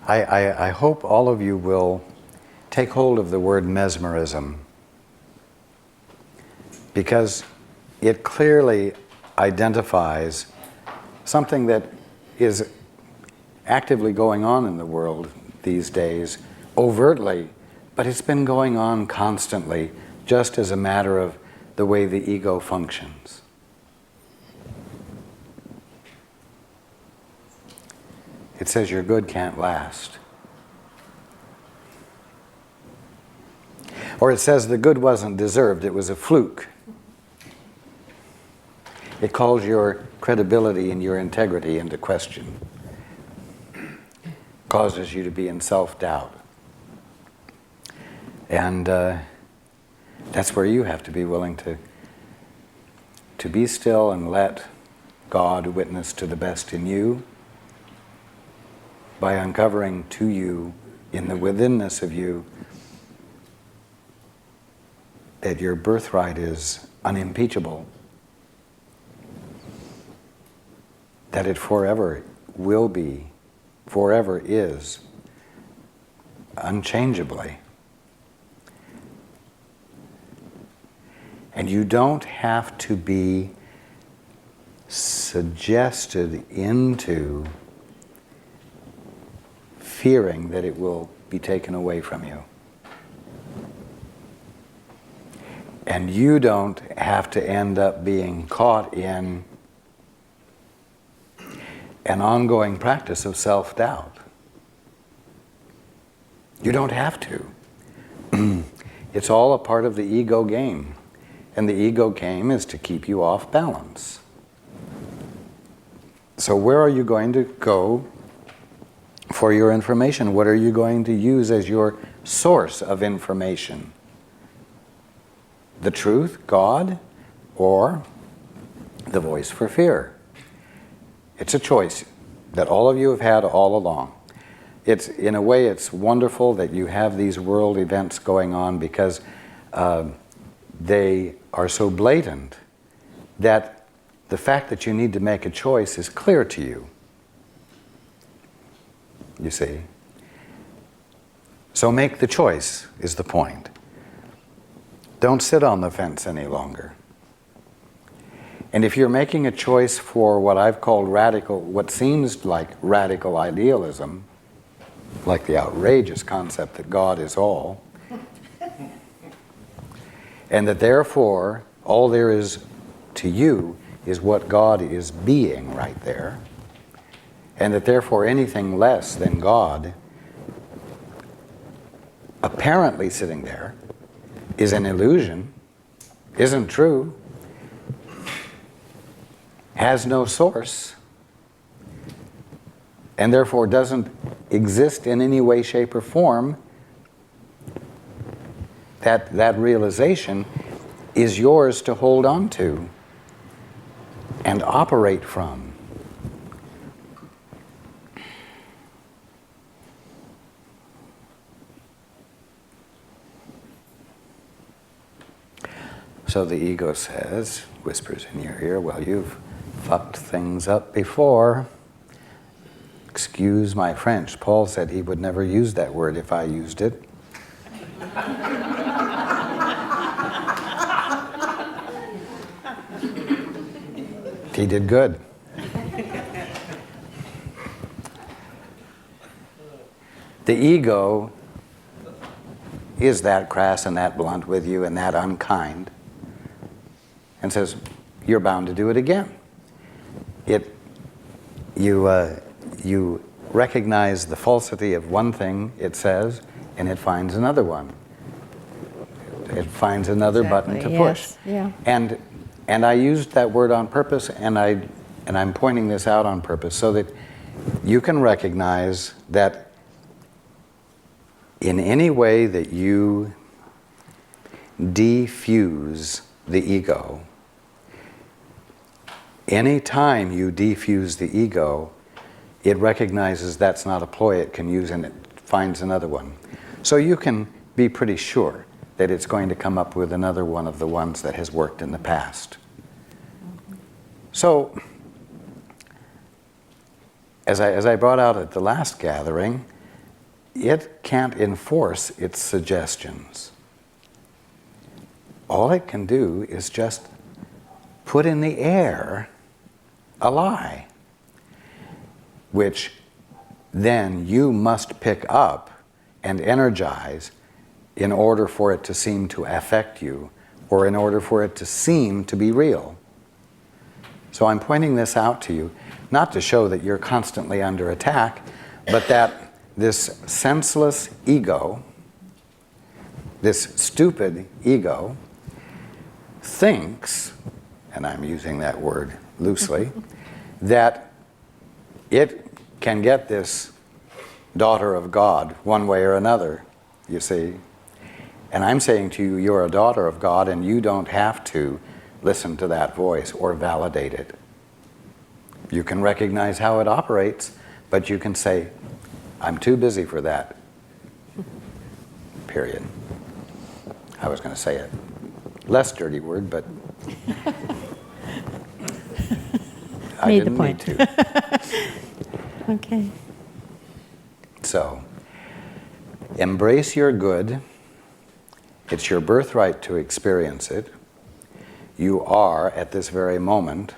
I hope all of you will take hold of the word mesmerism, because it clearly identifies something that is actively going on in the world these days, overtly, but it's been going on constantly, just as a matter of the way the ego functions. It says your good can't last. Or it says the good wasn't deserved, it was a fluke. It calls your credibility and your integrity into question. Causes you to be in self-doubt. And that's where you have to be willing to be still and let God witness to the best in you by uncovering to you, in the withinness of you, that your birthright is unimpeachable, that it forever will be, forever is, unchangeably. And you don't have to be suggested into fearing that it will be taken away from you. And you don't have to end up being caught in an ongoing practice of self-doubt. You don't have to. It's all a part of the ego game. And the ego game is to keep you off balance. So where are you going to go for your information? What are you going to use as your source of information? The truth, God, or the voice for fear? It's a choice that all of you have had all along. It's, in a way, it's wonderful that you have these world events going on, because they are so blatant that the fact that you need to make a choice is clear to you. You see? So make the choice, is the point. Don't sit on the fence any longer. And if you're making a choice for what I've called radical, what seems like radical idealism, like the outrageous concept that God is all, and that therefore all there is to you is what God is being right there, and that therefore anything less than God apparently sitting there is an illusion, isn't true, has no source, and therefore doesn't exist in any way, shape, or form, that realization is yours to hold on to and operate from. So the ego says, whispers in your ear, well, you've fucked things up before. Excuse my French. Paul said he would never use that word if I used it. He did good. The ego is that crass and that blunt with you and that unkind, and says, you're bound to do it again. You recognize the falsity of one thing it says, and it finds another one. It finds another button to push. Yeah. And I used that word on purpose, and I'm pointing this out on purpose so that you can recognize that in any way that you defuse the ego, any time you defuse the ego, it recognizes that's not a ploy it can use, and it finds another one. So you can be pretty sure that it's going to come up with another one of the ones that has worked in the past. So, as I brought out at the last gathering, it can't enforce its suggestions. All it can do is just put in the air a lie, which then you must pick up and energize in order for it to seem to affect you, or in order for it to seem to be real. So I'm pointing this out to you, not to show that you're constantly under attack, but that this senseless ego, this stupid ego, thinks, and I'm using that word loosely, that it can get this daughter of God one way or another, you see. And I'm saying to you, you're a daughter of God, and you don't have to listen to that voice or validate it. You can recognize how it operates, but you can say, I'm too busy for that. Period. I was going to say it. Less dirty word, but I Made didn't the point. need to. Okay. So, embrace your good. It's your birthright to experience it. You are, at this very moment,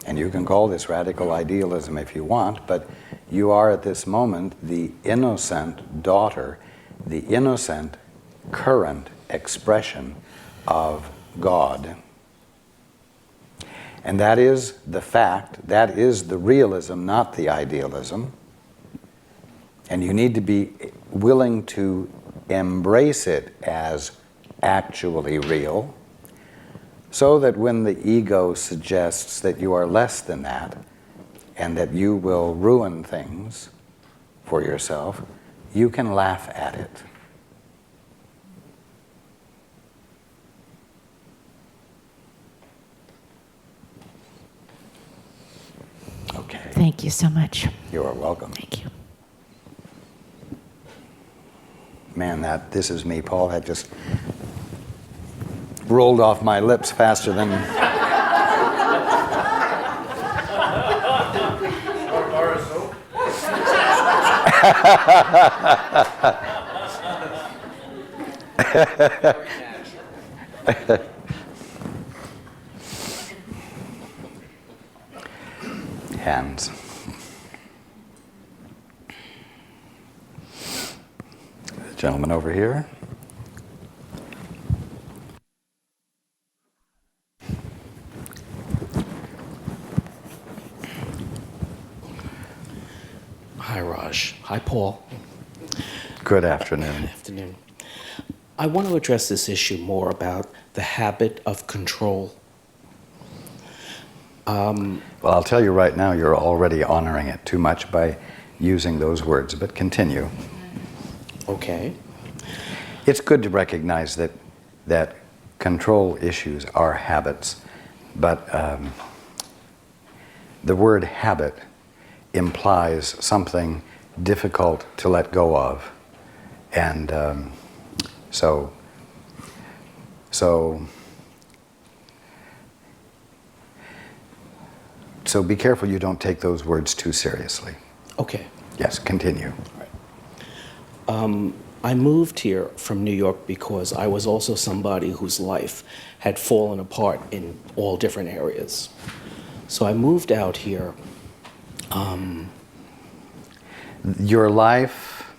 and you can call this radical idealism if you want, but you are at this moment the innocent daughter, the innocent current expression of God. And that is the fact, that is the realism, not the idealism. And you need to be willing to embrace it as actually real, so that when the ego suggests that you are less than that, and that you will ruin things for yourself, you can laugh at it. Okay. Thank you so much. You are welcome. Thank you. Man, this is me, Paul. That just rolled off my lips faster than... Hands. The gentleman over here. Hi, Raj. Hi, Paul. Good afternoon. Good afternoon. I want to address this issue more about the habit of control. Well, I'll tell you right now, you're already honoring it too much by using those words, but continue. Okay. It's good to recognize that control issues are habits, but the word habit implies something difficult to let go of. And so be careful you don't take those words too seriously. Okay. Yes, continue. All right. I moved here from New York because I was also somebody whose life had fallen apart in all different areas. So I moved out here. Your life,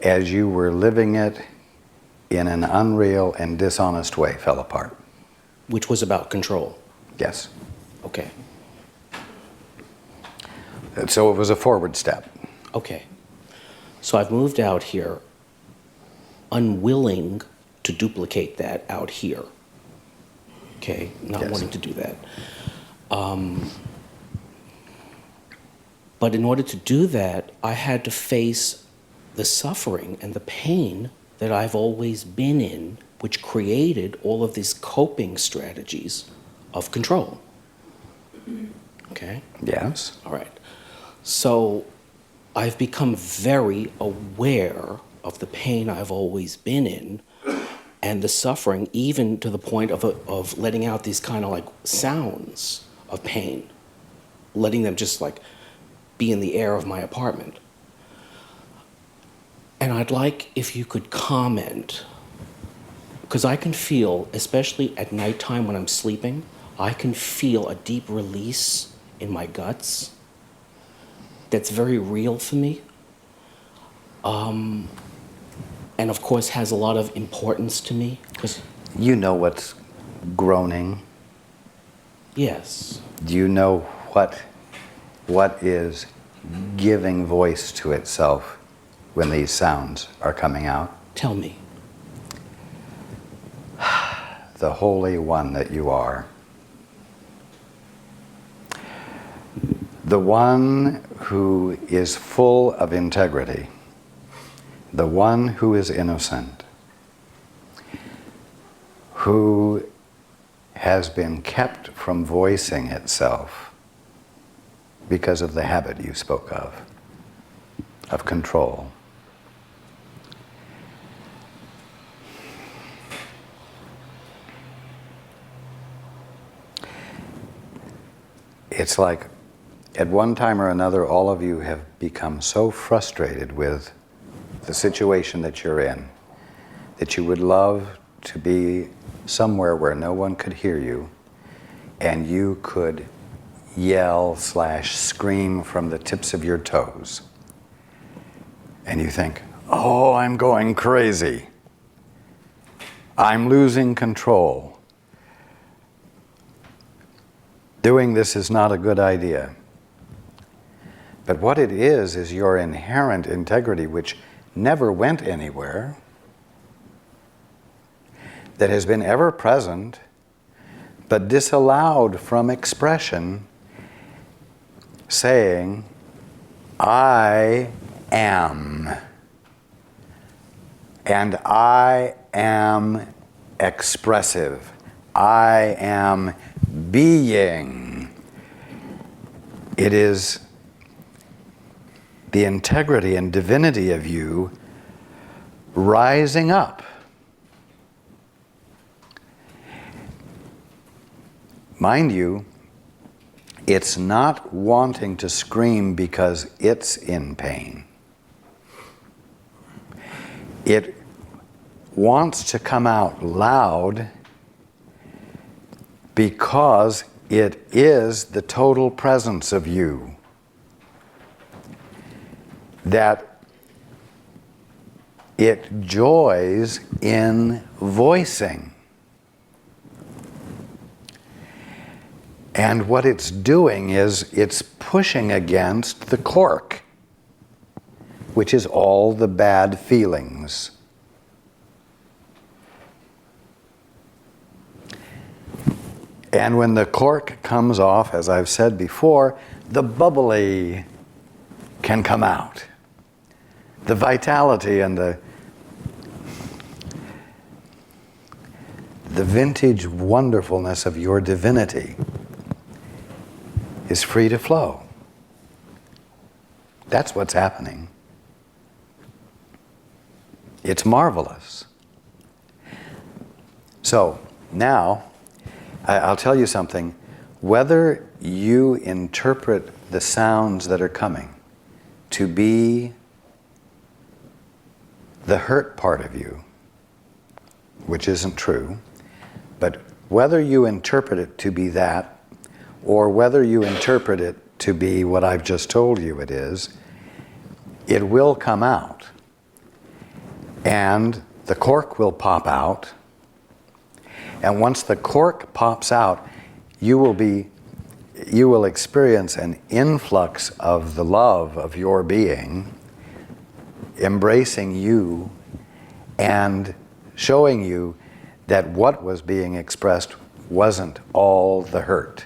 as you were living it in an unreal and dishonest way, fell apart. Which was about control. Yes. Okay. So it was a forward step. Okay. So I've moved out here unwilling to duplicate that out here. Okay? Not Yes. wanting to do that. But in order to do that, I had to face the suffering and the pain that I've always been in, which created all of these coping strategies of control. Okay? Yes. All right. So I've become very aware of the pain I've always been in and the suffering, even to the point of letting out these kind of like sounds of pain, letting them just like be in the air of my apartment. And I'd like if you could comment, because I can feel, especially at nighttime when I'm sleeping, I can feel a deep release in my guts that's very real for me. And of course has a lot of importance to me. 'Cause You know what's groaning? yes. Do you know what is giving voice to itself when these sounds are coming out? Tell me. The Holy One that you are. The one who is full of integrity. The one who is innocent. Who has been kept from voicing itself because of the habit you spoke of control. It's like at one time or another, all of you have become so frustrated with the situation that you're in that you would love to be somewhere where no one could hear you and you could yell/scream from the tips of your toes. And you think, oh, I'm going crazy. I'm losing control. Doing this is not a good idea. But what it is your inherent integrity, which never went anywhere, that has been ever present, but disallowed from expression, saying, I am. And I am expressive. I am being. It is the integrity and divinity of you rising up. Mind you, it's not wanting to scream because it's in pain. It wants to come out loud because it is the total presence of you that it joys in voicing. And what it's doing is it's pushing against the cork, which is all the bad feelings. And when the cork comes off, as I've said before, the bubbly can come out. The vitality and the vintage wonderfulness of your divinity is free to flow. That's what's happening. It's marvelous. So now, I'll tell you something. Whether you interpret the sounds that are coming to be the hurt part of you, which isn't true, but whether you interpret it to be that, or whether you interpret it to be what I've just told you it is, it will come out. And the cork will pop out. And once the cork pops out, you will experience an influx of the love of your being, embracing you and showing you that what was being expressed wasn't all the hurt,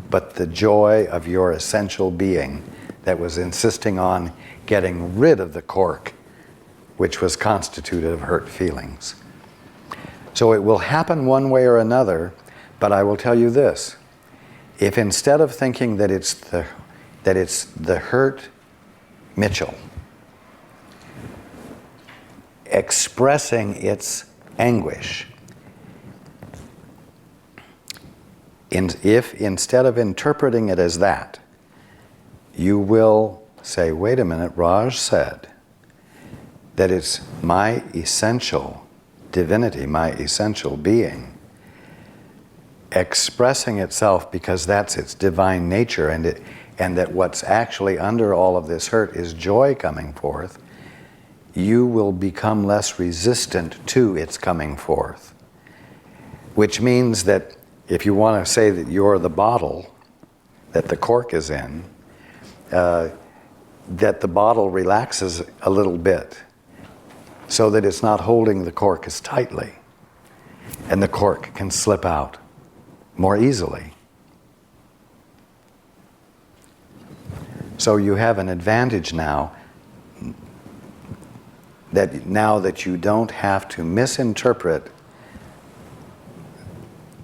but the joy of your essential being that was insisting on getting rid of the cork, which was constituted of hurt feelings. So it will happen one way or another, but I will tell you this. If instead of thinking that it's the hurt Mitchell expressing its anguish, if instead of interpreting it as that, you will say, wait a minute, Raj said that it's my essential divinity, my essential being, expressing itself because that's its divine nature, and that what's actually under all of this hurt is joy coming forth, you will become less resistant to its coming forth. Which means that if you want to say that you're the bottle that the cork is in, that the bottle relaxes a little bit so that it's not holding the cork as tightly, and the cork can slip out more easily. So you have an advantage now that you don't have to misinterpret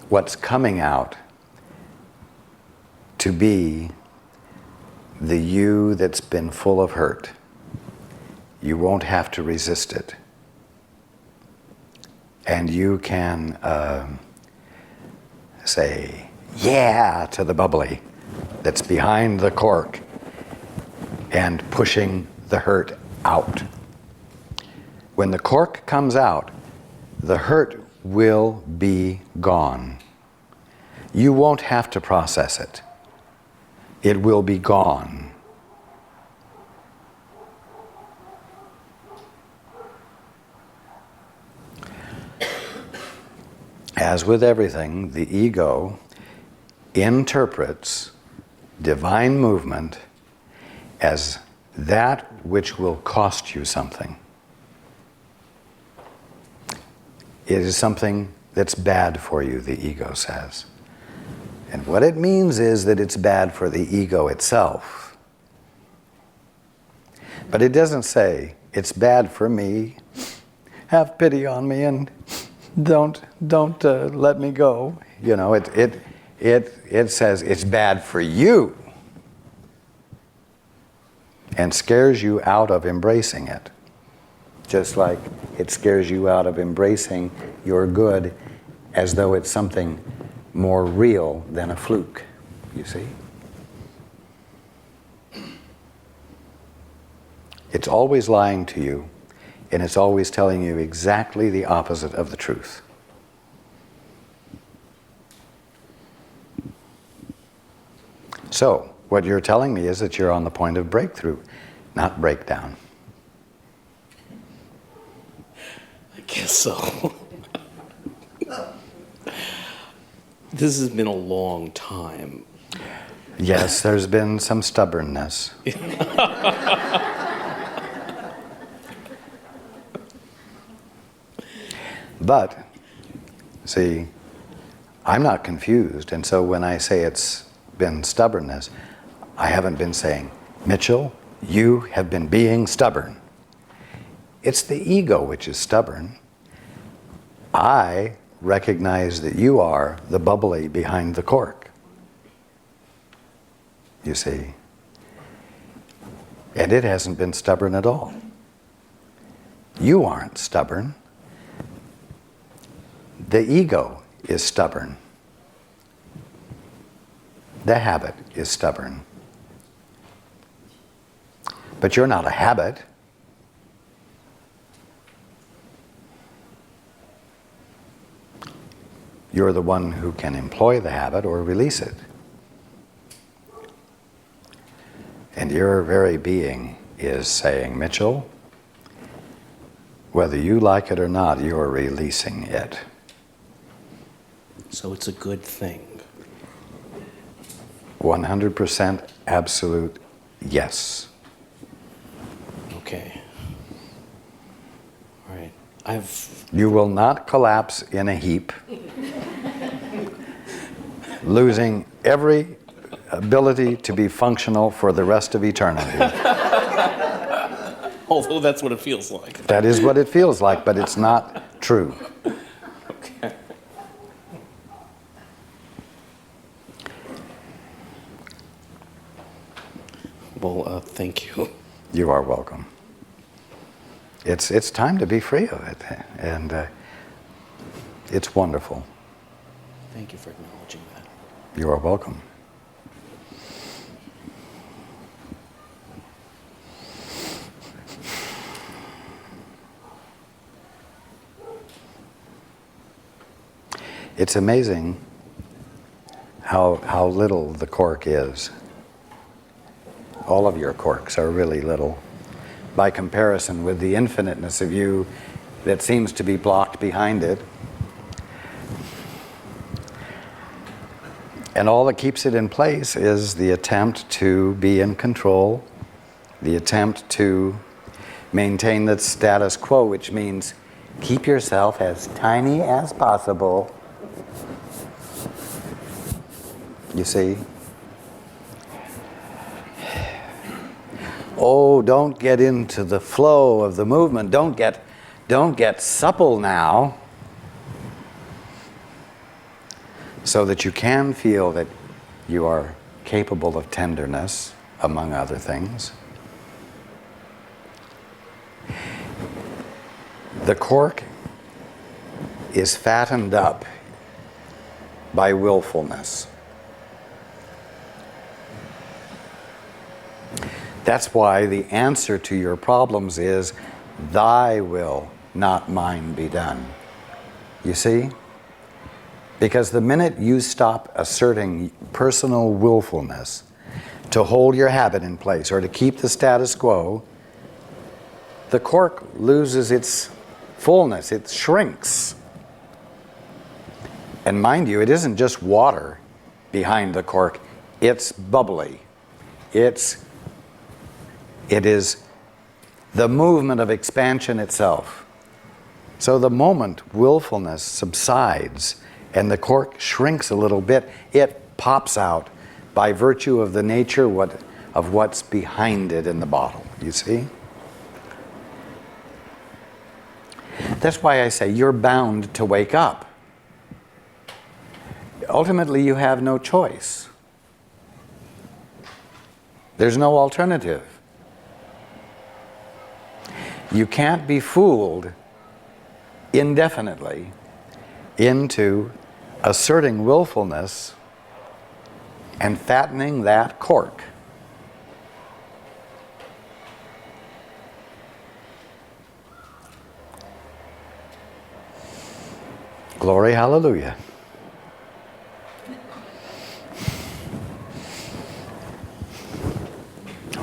what's coming out to be the you that's been full of hurt. You won't have to resist it. And you can say, yeah, to the bubbly that's behind the cork and pushing the hurt out. When the cork comes out, the hurt will be gone. You won't have to process it. It will be gone. As with everything, the ego interprets divine movement as that which will cost you something. It is something that's bad for you, the ego says. And what it means is that it's bad for the ego itself. But it doesn't say, it's bad for me, have pity on me and don't let me go. You know, it says it's bad for you and scares you out of embracing it. Just like it scares you out of embracing your good as though it's something more real than a fluke, you see? It's always lying to you, and it's always telling you exactly the opposite of the truth. So, what you're telling me is that you're on the point of breakthrough, not breakdown. I guess so. This has been a long time. Yes, there's been some stubbornness. But, see, I'm not confused, and so when I say it's been stubbornness, I haven't been saying, Mitchell, you have been being stubborn. It's the ego which is stubborn. I recognize that you are the bubbly behind the cork. You see? And it hasn't been stubborn at all. You aren't stubborn. The ego is stubborn. The habit is stubborn. But you're not a habit. You're the one who can employ the habit or release it. And your very being is saying, Mitchell, whether you like it or not, you're releasing it. So it's a good thing. 100% absolute yes. Okay. All right. You will not collapse in a heap, losing every ability to be functional for the rest of eternity. Although that's what it feels like. That is what it feels like, but it's not true. Okay. Well, thank you. You are welcome. It's time to be free of it, and it's wonderful. Thank you for acknowledging that. You are welcome. It's amazing how little the cork is. All of your corks are really little by comparison with the infiniteness of you that seems to be blocked behind it. And all that keeps it in place is the attempt to be in control, the attempt to maintain the status quo, which means keep yourself as tiny as possible. You see? Oh, don't get into the flow of the movement. Don't get supple now, so that you can feel that you are capable of tenderness, among other things. The cork is fattened up by willfulness. That's why the answer to your problems is, thy will, not mine, be done. You see? Because the minute you stop asserting personal willfulness to hold your habit in place or to keep the status quo, the cork loses its fullness, it shrinks. And mind you, it isn't just water behind the cork, it's bubbly. It is the movement of expansion itself. So the moment willfulness subsides and the cork shrinks a little bit, it pops out by virtue of the nature of what's behind it in the bottle, you see? That's why I say you're bound to wake up. Ultimately, you have no choice. There's no alternative. You can't be fooled indefinitely into asserting willfulness and fattening that cork. Glory, hallelujah.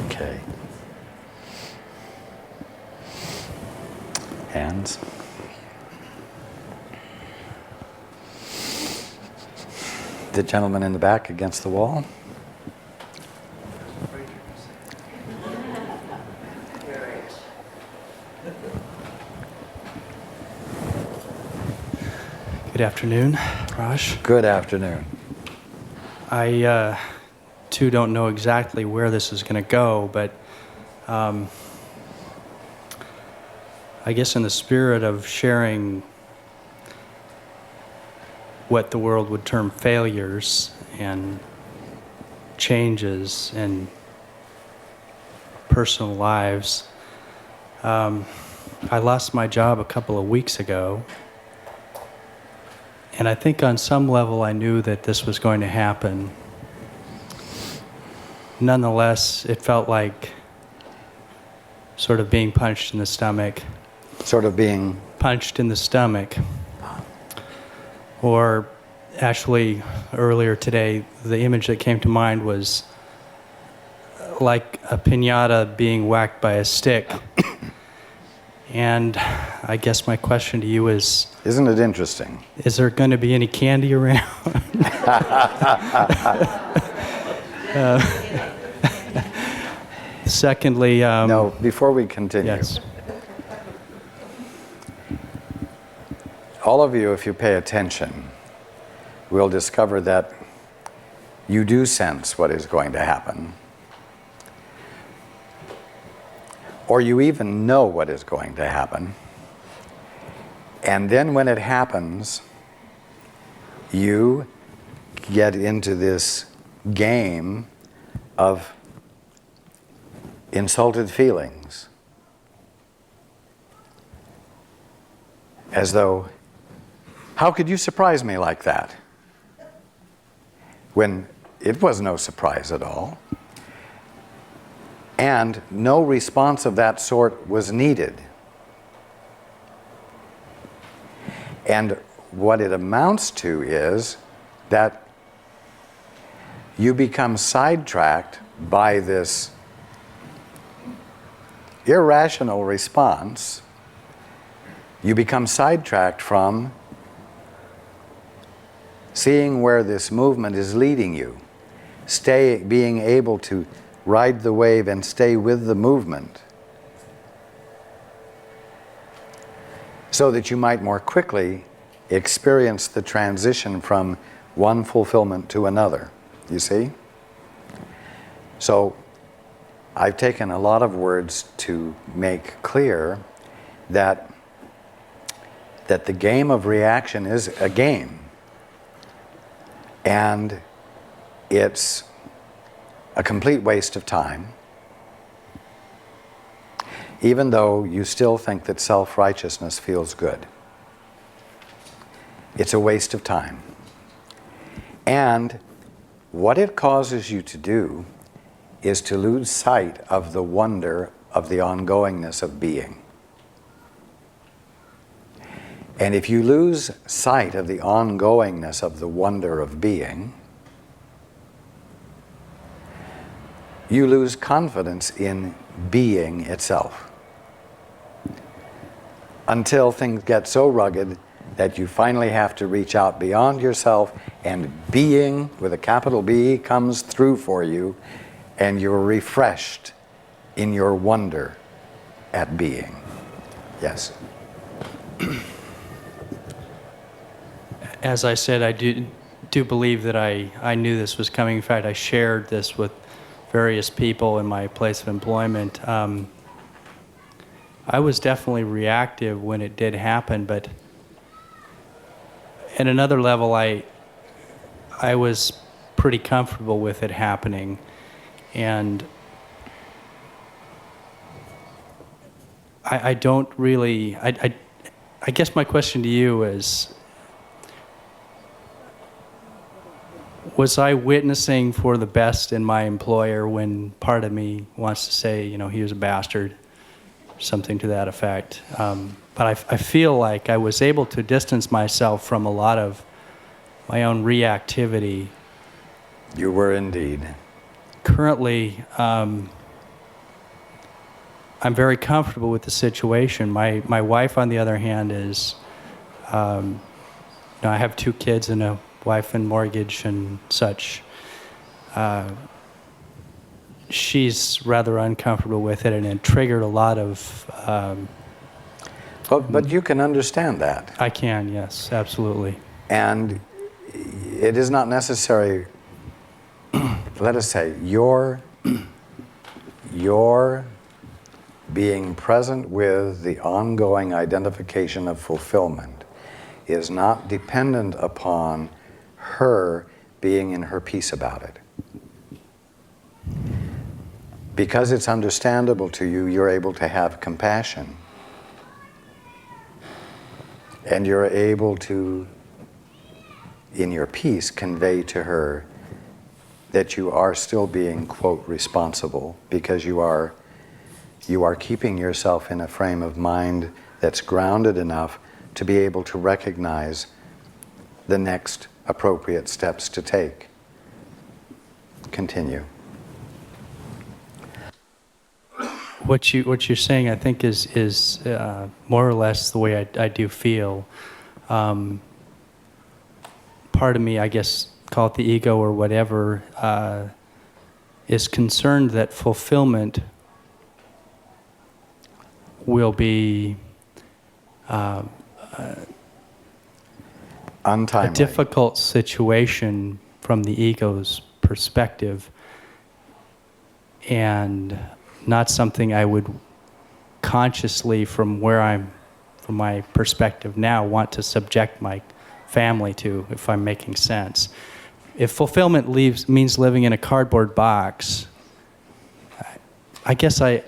Okay. Hands. The gentleman in the back against the wall. Good afternoon, Raj. Good afternoon. I, too, don't know exactly where this is going to go, but I guess in the spirit of sharing what the world would term failures and changes in personal lives, I lost my job a couple of weeks ago. And I think on some level I knew that this was going to happen. Nonetheless, it felt like sort of being punched in the stomach. Sort of being Punched in the stomach. Or actually, earlier today, the image that came to mind was like a piñata being whacked by a stick. And I guess my question to you is... Isn't it interesting? Is there going to be any candy around? Secondly... no, before we continue. Yes. All of you, if you pay attention, will discover that you do sense what is going to happen. Or you even know what is going to happen. And then when it happens, you get into this game of insulted feelings. As though, how could you surprise me like that? When it was no surprise at all. And no response of that sort was needed. And what it amounts to is that you become sidetracked by this irrational response. You become sidetracked from seeing where this movement is leading you, being able to ride the wave and stay with the movement, so that you might more quickly experience the transition from one fulfillment to another. You see? So I've taken a lot of words to make clear that the game of reaction is a game. And it's a complete waste of time, even though you still think that self-righteousness feels good. It's a waste of time. And what it causes you to do is to lose sight of the wonder of the ongoingness of being. And if you lose sight of the ongoingness of the wonder of being, you lose confidence in being itself. Until things get so rugged that you finally have to reach out beyond yourself, and being, with a capital B, comes through for you, and you're refreshed in your wonder at being. Yes? As I said, I do believe that I knew this was coming. In fact, I shared this with various people in my place of employment. I was definitely reactive when it did happen, but at another level, I was pretty comfortable with it happening. And I don't really, I guess my question to you is, was I witnessing for the best in my employer when part of me wants to say, he was a bastard, something to that effect? But I feel like I was able to distance myself from a lot of my own reactivity. You were indeed. Currently, I'm very comfortable with the situation. My wife, on the other hand, is, I have 2 kids and a wife and mortgage and such. She's rather uncomfortable with it, and it triggered a lot of... But you can understand that. I can, yes, absolutely. And it is not necessary, let us say, your being present with the ongoing identification of fulfillment is not dependent upon her being in her peace about it. Because it's understandable to you, you're able to have compassion. And you're able to, in your peace, convey to her that you are still being, quote, responsible, because you are keeping yourself in a frame of mind that's grounded enough to be able to recognize the next appropriate steps to take. Continue. What you're saying, I think, is more or less the way I do feel. Part of me, I guess, call it the ego or whatever, is concerned that fulfillment will be untimely. A difficult situation from the ego's perspective, and not something I would consciously, from my perspective now, want to subject my family to, if I'm making sense. If fulfillment means living in a cardboard box, I guess I'd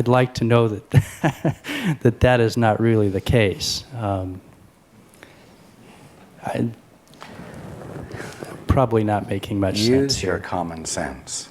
like to know that that is not really the case. I'm probably not making much sense Use here. your common sense.